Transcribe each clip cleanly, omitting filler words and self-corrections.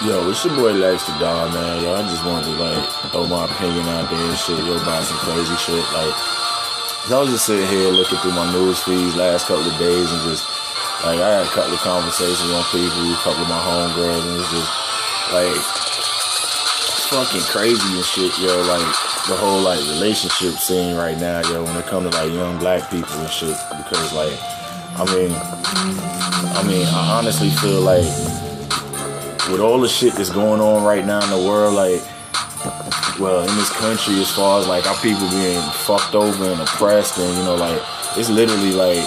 Yo, it's your boy Lex the Don, man. Yo, I just wanted to throw my opinion out there and shit. Yo, about some crazy shit. I was just sitting here looking through my news feeds last couple of days and just I had a couple of conversations on people, a couple of my homegirls, and it's just it's fucking crazy and shit, yo. The whole relationship scene right now, yo, when it comes to young black people and shit, because I honestly feel with all the shit that's going on right now in the world, in this country, as far as our people being fucked over and oppressed, and it's literally a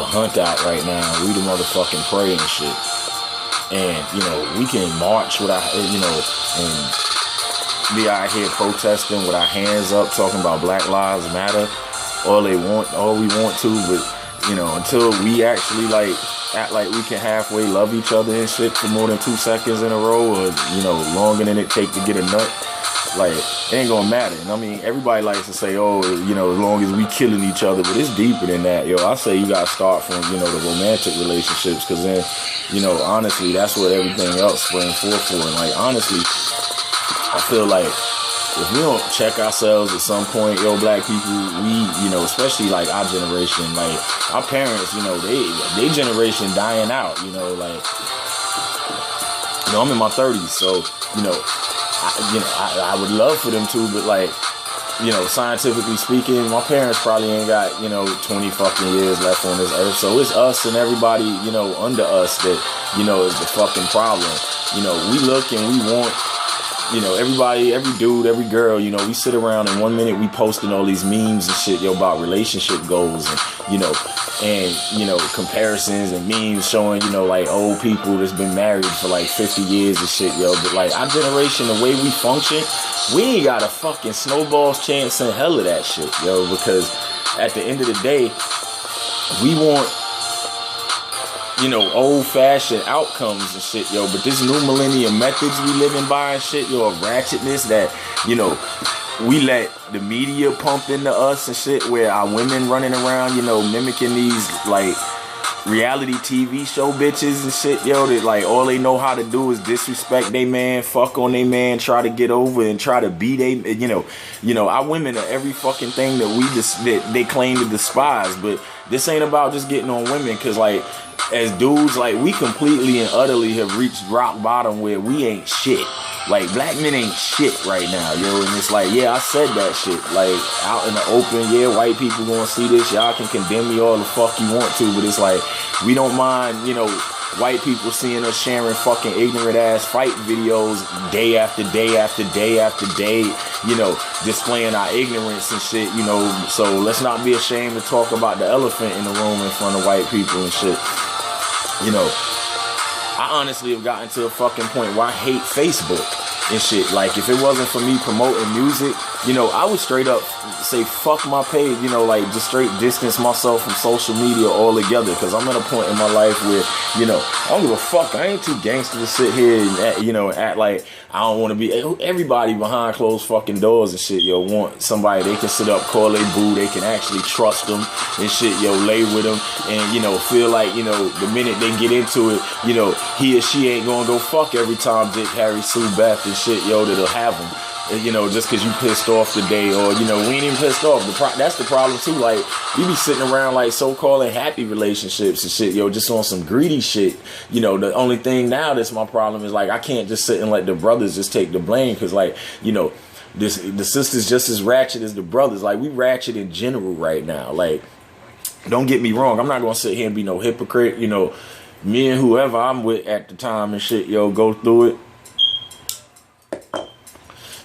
hunt out right now. We the motherfucking prey and shit. And we can march with our and be out here protesting with our hands up, talking about Black Lives Matter, all we want to, but until we actually act like we can halfway love each other and shit for more than 2 seconds in a row, or longer than it take to get a nut, it ain't gonna matter. And everybody likes to say, oh, as long as we killing each other, but it's deeper than that, yo. I say you gotta start from the romantic relationships, because then honestly, that's what everything else springs forth for. And honestly, I feel if we don't check ourselves at some point, yo, black people, we, especially our generation, our parents, they generation dying out, I'm in my 30s, so, I would love for them to, but scientifically speaking, my parents probably ain't got, 20 fucking years left on this earth, so it's us and everybody, under us that, is the fucking problem. We look and we want, everybody, every dude, every girl, we sit around and 1 minute we posting all these memes and shit, about relationship goals and, comparisons and memes showing, old people that's been married for 50 years and shit, yo. But our generation, the way we function, we ain't got a fucking snowball's chance in hell of that shit, yo, because at the end of the day, we want old-fashioned outcomes and shit, yo. But this new millennium methods we living by and shit, yo, of ratchetness that, we let the media pump into us and shit, where our women running around, mimicking these, reality TV show bitches and shit, yo, that, all they know how to do is disrespect they man, fuck on they man, try to get over and try to be they, our women are every fucking thing that they claim to despise. But this ain't about just getting on women, because, as dudes, we completely and utterly have reached rock bottom where we ain't shit. Black men ain't shit right now, yo. And it's yeah, I said that shit. Out in the open, yeah, white people gonna see this. Y'all can condemn me all the fuck you want to, but it's we don't mind, white people seeing us sharing fucking ignorant ass fight videos day after day after day after day, displaying our ignorance and shit, so let's not be ashamed to talk about the elephant in the room in front of white people and shit. I honestly have gotten to a fucking point where I hate Facebook and shit. If it wasn't for me promoting music, I would straight up say fuck my page, just straight distance myself from social media altogether, because I'm at a point in my life where, I don't give a fuck. I ain't too gangster to sit here and act like I don't want to be. Everybody behind closed fucking doors and shit, yo, want somebody they can sit up, call they boo, they can actually trust them and shit, yo, lay with them, and feel the minute they get into it, he or she ain't gonna go fuck every Tom, Dick, Harry, Sue, Beth and shit, yo, that'll have them. Just because you pissed off today, or, we ain't even pissed off. That's the problem, too. We be sitting around, so-called happy relationships and shit, yo, just on some greedy shit. The only thing now that's my problem is, I can't just sit and let the brothers just take the blame, because, the sisters just as ratchet as the brothers. We ratchet in general right now. Don't get me wrong. I'm not going to sit here and be no hypocrite. Me and whoever I'm with at the time and shit, yo, go through it.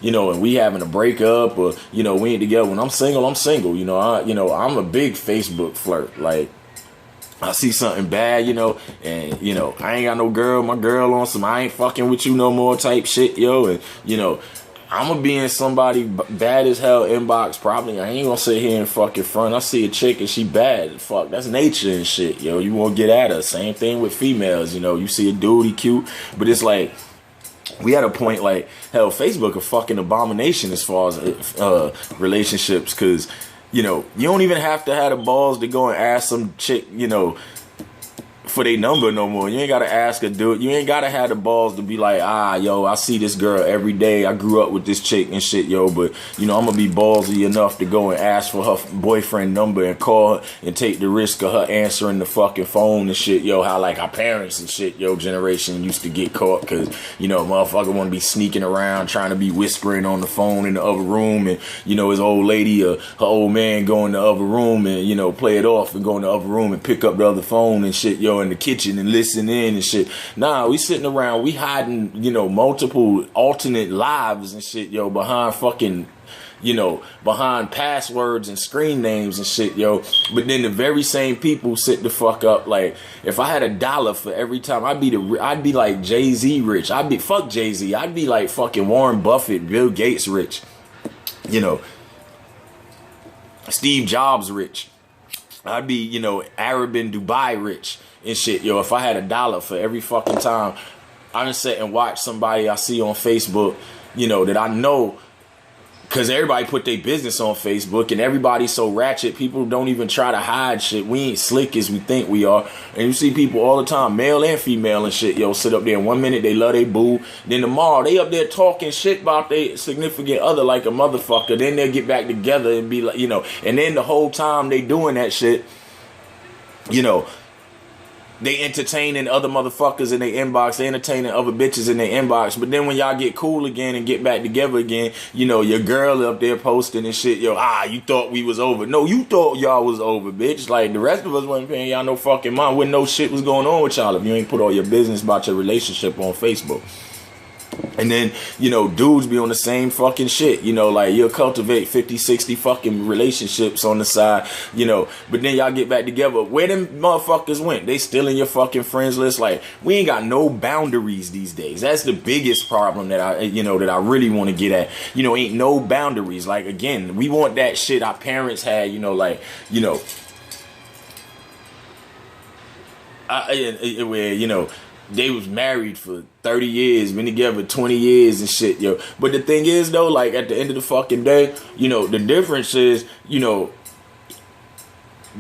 And we having a breakup, or, we ain't together. When I'm single, I'm single. I'm a big Facebook flirt. I see something bad, and, I ain't got no girl. My girl on some I ain't fucking with you no more type shit, yo. And, I'm gonna be in somebody bad as hell inbox probably. I ain't gonna sit here and fucking front. I see a chick and she bad. Fuck, that's nature and shit, yo. You won't get at her. Same thing with females, you see a dude, he cute, but it's we at a point hell, Facebook a fucking abomination as far as relationships, because you don't even have to have the balls to go and ask some chick, for their number no more. You ain't gotta ask her do it. You ain't gotta have the balls to be like, yo, I see this girl every day. I grew up with this chick and shit, yo, but you know, I'm gonna be ballsy enough to go and ask for her boyfriend number and call her and take the risk of her answering the fucking phone and shit, yo. How like our parents and shit, yo, generation used to get caught because, you know, motherfucker want to be sneaking around trying to be whispering on the phone in the other room, and you know, his old lady or her old man go in the other room and, you know, play it off and go in the other room and pick up the other phone and shit, yo, in the kitchen and listen in and shit. Nah, we sitting around, we hiding, you know, multiple alternate lives and shit, yo, behind fucking, you know, behind passwords and screen names and shit, yo. But then the very same people sit the fuck up. Like, if I had $1 for every time, I'd be like Jay-Z rich. Fuck Jay-Z. I'd be like fucking Warren Buffett, Bill Gates rich. You know, Steve Jobs rich. I'd be, you know, Arab in Dubai rich and shit, yo. If I had $1 for every fucking time I just sit and watch somebody I see on Facebook, you know, that I know, because everybody put their business on Facebook and everybody's so ratchet, people don't even try to hide shit. We ain't slick as we think we are. And you see people all the time, male and female and shit, yo, sit up there and 1 minute they love they boo, then tomorrow they up there talking shit about their significant other like a motherfucker. Then they'll get back together and be like, you know, and then the whole time they doing that shit, you know, they entertaining other motherfuckers in their inbox. They entertaining other bitches in their inbox. But then when y'all get cool again and get back together again, you know, your girl up there posting and shit, yo, you thought we was over. No, you thought y'all was over, bitch. Like, the rest of us wasn't paying y'all no fucking mind. Wouldn't know shit was going on with y'all if you ain't put all your business about your relationship on Facebook. And then, you know, dudes be on the same fucking shit, you know, like you'll cultivate 50, 60 fucking relationships on the side, you know, but then y'all get back together. Where them motherfuckers went? They still in your fucking friends list. Like, we ain't got no boundaries these days. That's the biggest problem that I really want to get at. You know, ain't no boundaries. Like, again, we want that shit our parents had, you know, like, you know, where, you know, they was married for 30 years, been together 20 years and shit, yo. But the thing is, though, like, at the end of the fucking day, you know, the difference is, you know,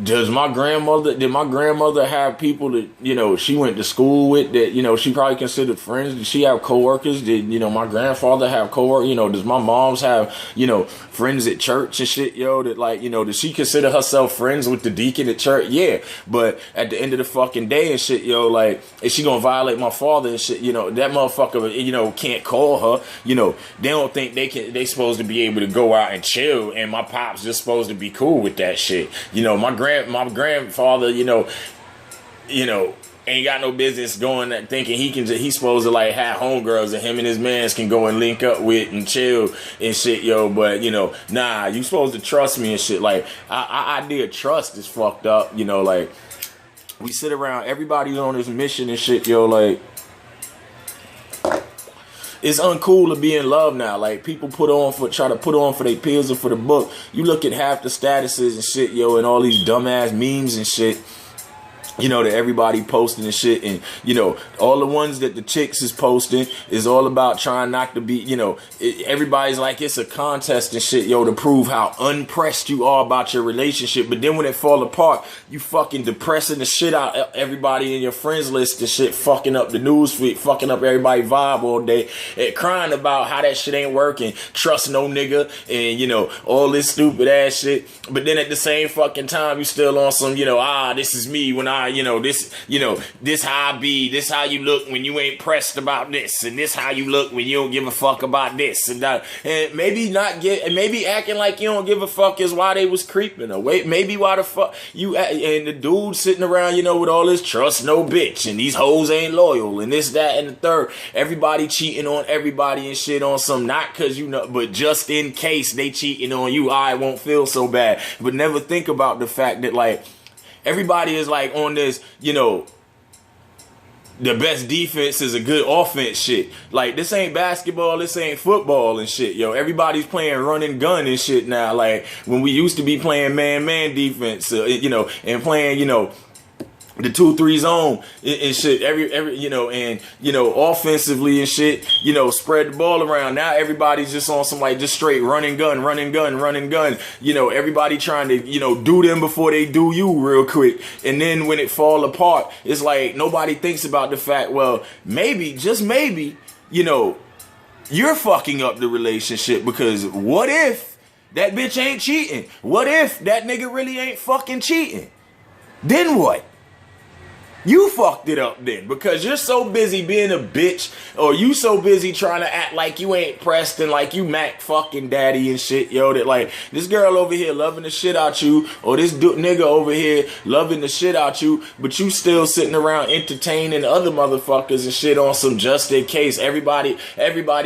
did my grandmother have people that, you know, she went to school with that, you know, she probably considered friends? Did she have coworkers? Did, you know, my grandfather have coworkers? You know, does my mom's have, you know, friends at church and shit, yo, that, like, you know, does she consider herself friends with the deacon at church? Yeah. But at the end of the fucking day and shit, yo, like, is she gonna violate my father and shit? You know, that motherfucker, you know, can't call her. You know, they don't think they supposed to be able to go out and chill, and my pops just supposed to be cool with that shit. You know, my grandfather, you know, ain't got no business going thinking he's supposed to like have homegirls and him and his mans can go and link up with and chill and shit, yo. But, you know, nah, you supposed to trust me and shit. Like, our idea of trust is fucked up, you know. Like, we sit around, everybody's on this mission and shit, yo. Like, it's uncool to be in love now. Like, people try to put on for their peers or for the book. You look at half the statuses and shit, yo, and all these dumbass memes and shit, you know, that everybody posting and shit. And, you know, all the ones that the chicks is posting is all about trying not to be, you know, everybody's like it's a contest and shit, yo, to prove how unpressed you are about your relationship. But then when it fall apart, you fucking depressing the shit out everybody in your friends list and shit, fucking up the news feed, fucking up everybody's vibe all day, and crying about how that shit ain't working, trust no nigga, and, you know, all this stupid ass shit. But then at the same fucking time, you still on some, you know, this is me when this how I be, this how you look when you ain't pressed about this, and this how you look when you don't give a fuck about this and that. And maybe acting like you don't give a fuck is why they was creeping away. Maybe why the fuck you and the dude sitting around, you know, with all this trust no bitch and these hoes ain't loyal and this, that, and the third. Everybody cheating on everybody and shit on some, not cause you know, but just in case they cheating on you, I won't feel so bad. But never think about the fact that, like, everybody is like on this, you know, the best defense is a good offense shit. Like, this ain't basketball, this ain't football and shit, yo. Everybody's playing run and gun and shit now. Like, when we used to be playing man-man defense, you know, and playing, you know, the 2-3 zone and shit, every you know, and you know, offensively and shit, you know, spread the ball around. Now everybody's just on some like just straight run and gun. You know, everybody trying to, you know, do them before they do you real quick. And then when it fall apart, it's like nobody thinks about the fact, well, maybe, just maybe, you know, you're fucking up the relationship, because what if that bitch ain't cheating? What if that nigga really ain't fucking cheating? Then what? You fucked it up then, because you're so busy being a bitch, or you so busy trying to act like you ain't pressed and like you Mac fucking daddy and shit, yo, that like this girl over here loving the shit out you, or this nigga over here loving the shit out you, but you still sitting around entertaining other motherfuckers and shit on some just in case. Everybody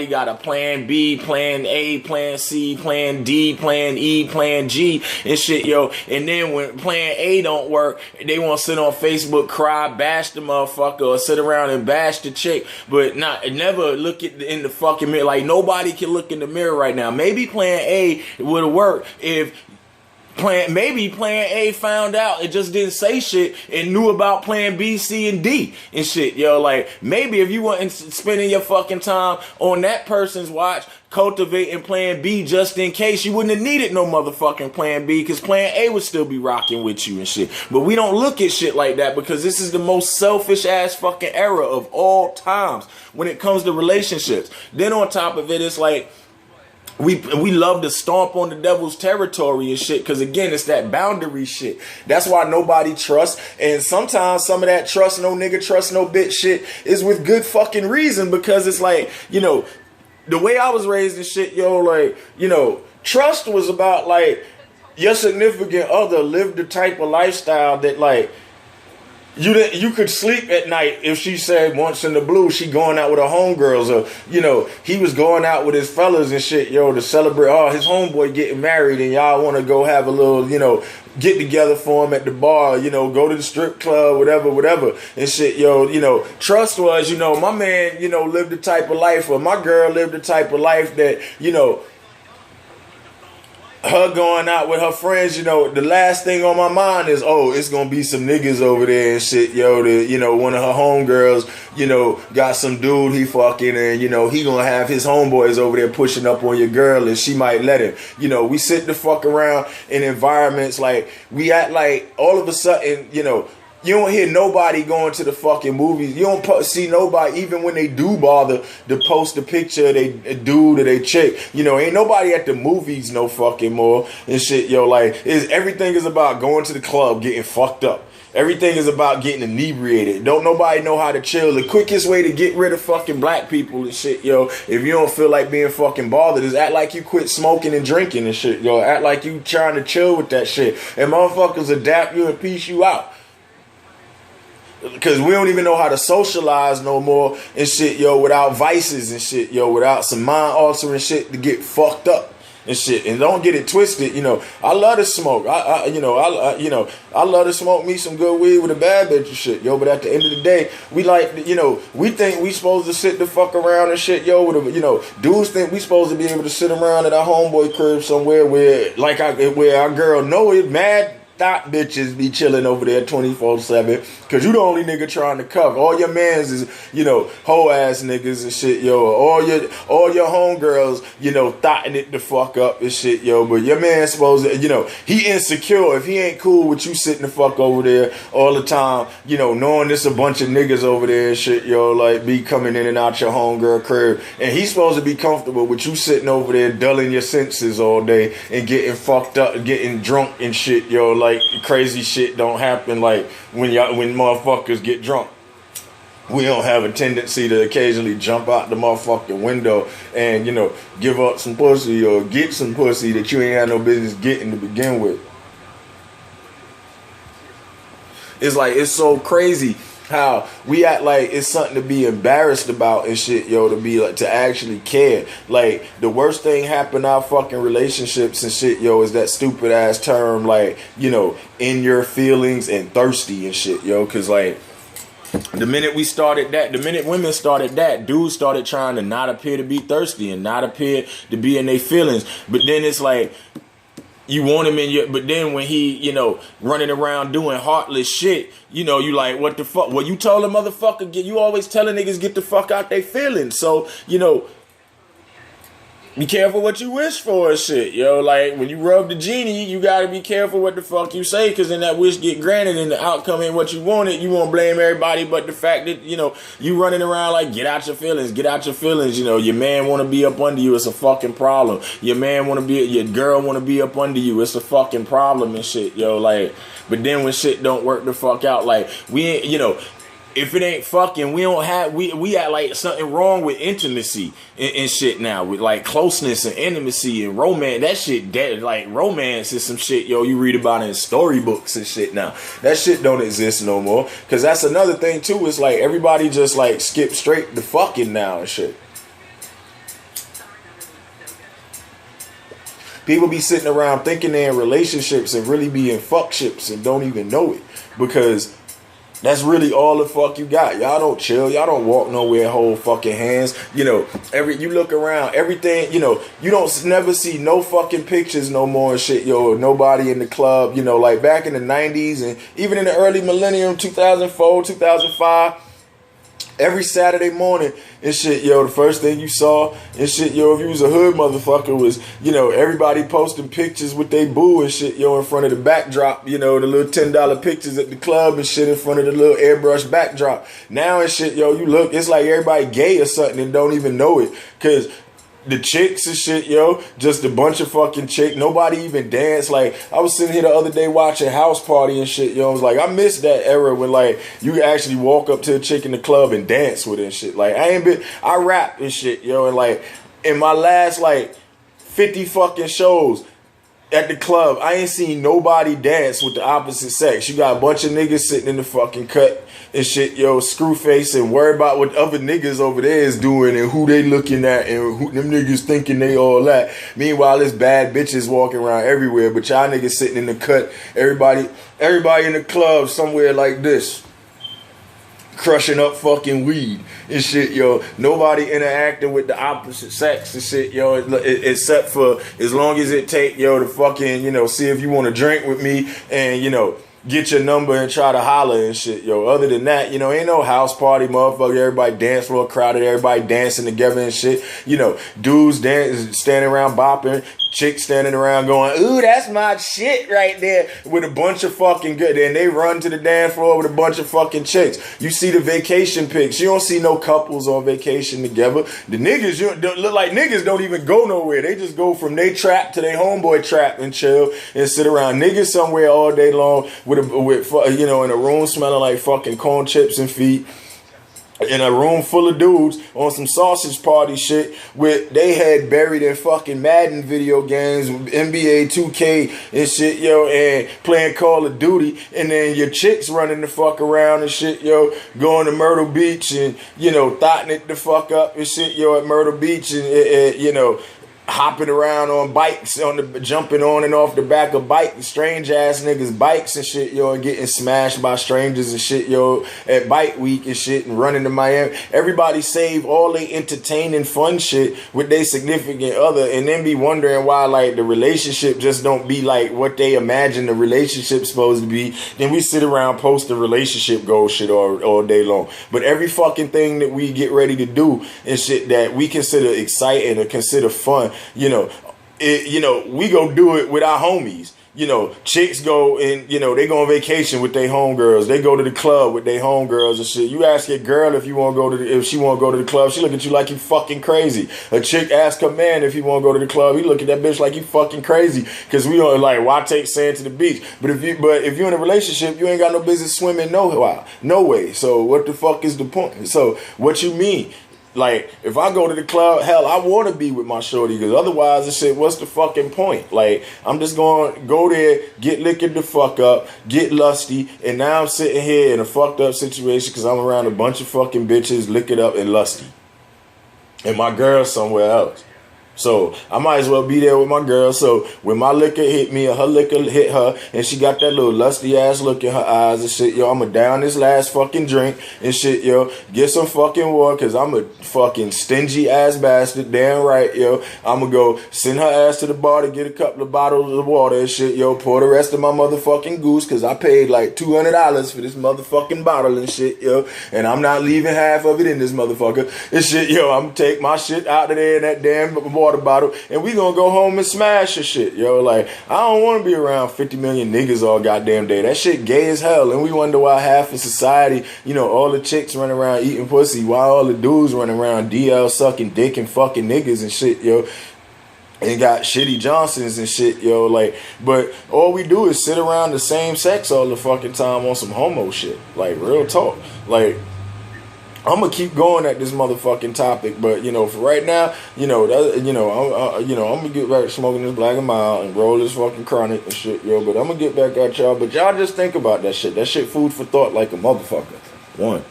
got a plan B, plan A, plan C, plan D, plan E, plan G and shit, yo. And then when plan A don't work, they want to sit on Facebook, cry, bash the motherfucker, or sit around and bash the chick, but never look in the fucking mirror. Like, nobody can look in the mirror right now. Maybe plan A would have worked if maybe plan A found out and just didn't say shit and knew about plan B, C, and D and shit, yo. Like, maybe if you weren't spending your fucking time on that person's watch cultivating plan B just in case, you wouldn't have needed no motherfucking plan B, because plan A would still be rocking with you and shit. But we don't look at shit like that, because this is the most selfish ass fucking era of all times when it comes to relationships. Then on top of it, it's like, we love to stomp on the devil's territory and shit, because again, it's that boundary shit. That's why nobody trusts, and sometimes some of that trust no nigga, trust no bitch shit is with good fucking reason, because it's like, you know, the way I was raised and shit, yo, like, you know, trust was about like your significant other lived the type of lifestyle that like you could sleep at night if she said once in the blue she going out with her homegirls, or you know, he was going out with his fellas and shit, yo, to celebrate his homeboy getting married, and y'all want to go have a little, you know, get together for him at the bar, you know, go to the strip club, whatever and shit, yo. You know, trust was, you know, my man, you know, lived the type of life, or my girl lived the type of life that, you know, her going out with her friends, you know, the last thing on my mind is, oh, it's gonna be some niggas over there and shit, yo. You know, one of her homegirls, you know, got some dude he fucking, and you know, he gonna have his homeboys over there pushing up on your girl, and she might let him. You know, we sit the fuck around in environments like we act like all of a sudden, you know, you don't hear nobody going to the fucking movies. You don't see nobody, even when they do bother to post a picture of they dude or they chick. You know, ain't nobody at the movies no fucking more and shit, yo. Like, everything is about going to the club, getting fucked up. Everything is about getting inebriated. Don't nobody know how to chill. The quickest way to get rid of fucking black people and shit, yo, if you don't feel like being fucking bothered, is act like you quit smoking and drinking and shit, yo. Act like you trying to chill with that shit. And motherfuckers adapt you and piece you out. Because we don't even know how to socialize no more and shit, yo, without vices and shit, yo, without some mind altering shit to get fucked up and shit. And don't get it twisted, you know. I love to smoke. I love to smoke me some good weed with a bad bitch and shit, yo. But at the end of the day, we like, you know, we think we supposed to sit the fuck around and shit, yo. With a, you know, dudes think we supposed to be able to sit around at our homeboy crib somewhere where our girl know it mad. Thought bitches be chilling over there 24/7, cause you the only nigga trying to cover. All your mans is, you know, hoe ass niggas and shit, yo. All your homegirls, you know, thotting it the fuck up and shit, yo. But your man's supposed to, you know, he insecure if he ain't cool with you sitting the fuck over there all the time, you know, knowing there's a bunch of niggas over there and shit, yo, like be coming in and out your homegirl crib, and he's supposed to be comfortable with you sitting over there dulling your senses all day and getting fucked up, getting drunk and shit, yo. Like, crazy shit don't happen like when motherfuckers get drunk. We don't have a tendency to occasionally jump out the motherfucking window and, you know, give up some pussy or get some pussy that you ain't had no business getting to begin with. It's like, it's so crazy how we act like it's something to be embarrassed about and shit, yo, to be like, to actually care. Like, the worst thing happened in our fucking relationships and shit, yo, is that stupid ass term, like, you know, in your feelings and thirsty and shit, yo. Cause like, the minute we started that, the minute women started that, dudes started trying to not appear to be thirsty and not appear to be in their feelings. But then it's like, you want him in your, but then when he, you know, running around doing heartless shit, you know, you like, what the fuck? Well, you told a motherfucker, you always telling niggas get the fuck out they feelings. So, you know, be careful what you wish for and shit, yo. Like, when you rub the genie, you gotta be careful what the fuck you say, because then that wish get granted and the outcome ain't what you wanted. You won't blame everybody but the fact that, you know, you running around like, get out your feelings, get out your feelings. You know, your man want to be up under you, it's a fucking problem. Your man want to be, your girl want to be up under you, it's a fucking problem and shit, yo. Like, but then when shit don't work the fuck out, like, we ain't, you know, if it ain't fucking, we don't have, we got like something wrong with intimacy and shit now, with like closeness and intimacy and romance. That shit dead. Like, romance is some shit, yo, you read about in storybooks and shit now. That shit don't exist no more. Cause that's another thing too, is like everybody just like skip straight to fucking now and shit. People be sitting around thinking they're in relationships and really be in fuckships and don't even know it, because that's really all the fuck you got. Y'all don't chill. Y'all don't walk nowhere and hold fucking hands. You know, you look around, everything, you know, you don't never see no fucking pictures no more and shit, yo. Nobody in the club, you know, like back in the 90s and even in the early millennium, 2004, 2005. Every Saturday morning and shit, yo, the first thing you saw and shit, yo, if you was a hood motherfucker, was, you know, everybody posting pictures with they boo and shit, yo, in front of the backdrop, you know, the little $10 pictures at the club and shit in front of the little airbrush backdrop. Now and shit, yo, you look, it's like everybody gay or something and don't even know it, because the chicks and shit, yo, just a bunch of fucking chicks. Nobody even dance. Like, I was sitting here the other day watching House Party and shit, yo. I was like, I miss that era when, like, you could actually walk up to a chick in the club and dance with her and shit. Like, I rap and shit, yo. And, like, in my last, like, 50 fucking shows at the club, I ain't seen nobody dance with the opposite sex. You got a bunch of niggas sitting in the fucking cut and shit, yo, screw face and worry about what other niggas over there is doing and who they looking at and who them niggas thinking they all that. Meanwhile, there's bad bitches walking around everywhere, but y'all niggas sitting in the cut, everybody in the club somewhere like this, crushing up fucking weed and shit, yo. Nobody interacting with the opposite sex and shit, yo, except for as long as it take, yo, to fucking, you know, see if you want to drink with me and, you know, get your number and try to holler and shit, yo. Other than that, you know, ain't no house party, motherfucker. Everybody dance floor crowded, everybody dancing together and shit. You know, dudes dancing, standing around bopping, chicks standing around going, ooh, that's my shit right there, with a bunch of fucking good. And they run to the dance floor with a bunch of fucking chicks. You see the vacation pics. You don't see no couples on vacation together. The niggas, you look like niggas don't even go nowhere. They just go from they trap to their homeboy trap and chill and sit around. Niggas somewhere all day long with you know, in a room smelling like fucking corn chips and feet. In a room full of dudes on some sausage party shit with they had buried in fucking Madden video games, NBA 2K and shit, yo, and playing Call of Duty, and then your chicks running the fuck around and shit, yo, going to Myrtle Beach and, you know, thotting it the fuck up and shit, yo, at Myrtle Beach and you know, hopping around on bikes, jumping on and off the back of bikes, strange ass niggas bikes and shit, yo, and getting smashed by strangers and shit, yo, at bike week and shit, and running to Miami. Everybody save all they entertaining fun shit with their significant other, and then be wondering why, like, the relationship just don't be like what they imagine the relationship's supposed to be. Then we sit around post the relationship goal shit all day long. But every fucking thing that we get ready to do and shit that we consider exciting or consider fun, you know, we go do it with our homies. You know, chicks go and, you know, they go on vacation with their homegirls. They go to the club with their homegirls and shit. You ask your girl if she want to go to the club, she look at you like you fucking crazy. A chick ask her man if he want to go to the club, he look at that bitch like you fucking crazy. Cause we don't like, why take sand to the beach? But if you're in a relationship, you ain't got no business swimming no way. So what the fuck is the point? So what you mean? Like, if I go to the club, hell, I want to be with my shorty, because otherwise, I said, what's the fucking point? Like, I'm just going to go there, get liquored the fuck up, get lusty, and now I'm sitting here in a fucked up situation because I'm around a bunch of fucking bitches, liquored up and lusty. And my girl's somewhere else. So I might as well be there with my girl. So when my liquor hit me or her liquor hit her and she got that little lusty ass look in her eyes and shit, yo, I'ma down this last fucking drink and shit, yo. Get some fucking water, cause I'm a fucking stingy ass bastard, damn right, yo. I'ma go send her ass to the bar to get a couple of bottles of water and shit, yo. Pour the rest of my motherfucking goose, cause I paid like $200 for this motherfucking bottle and shit, yo. And I'm not leaving half of it in this motherfucker and shit, yo. I'm gonna take my shit out of there in that damn water bottle, and we gonna go home and smash the shit, yo. Like, I don't want to be around 50 million niggas all goddamn day. That shit gay as hell, and we wonder why half of society, you know, all the chicks run around eating pussy, while all the dudes run around DL sucking dick and fucking niggas and shit, yo. And got shitty Johnsons and shit, yo. Like, but all we do is sit around the same sex all the fucking time on some homo shit. Like, real talk. Like, I'm gonna keep going at this motherfucking topic, but you know, for right now, you know, that, I'm gonna get back to smoking this Black and Mild and roll this fucking chronic and shit, yo. But I'm gonna get back at y'all. But y'all just think about that shit. That shit food for thought like a motherfucker. One.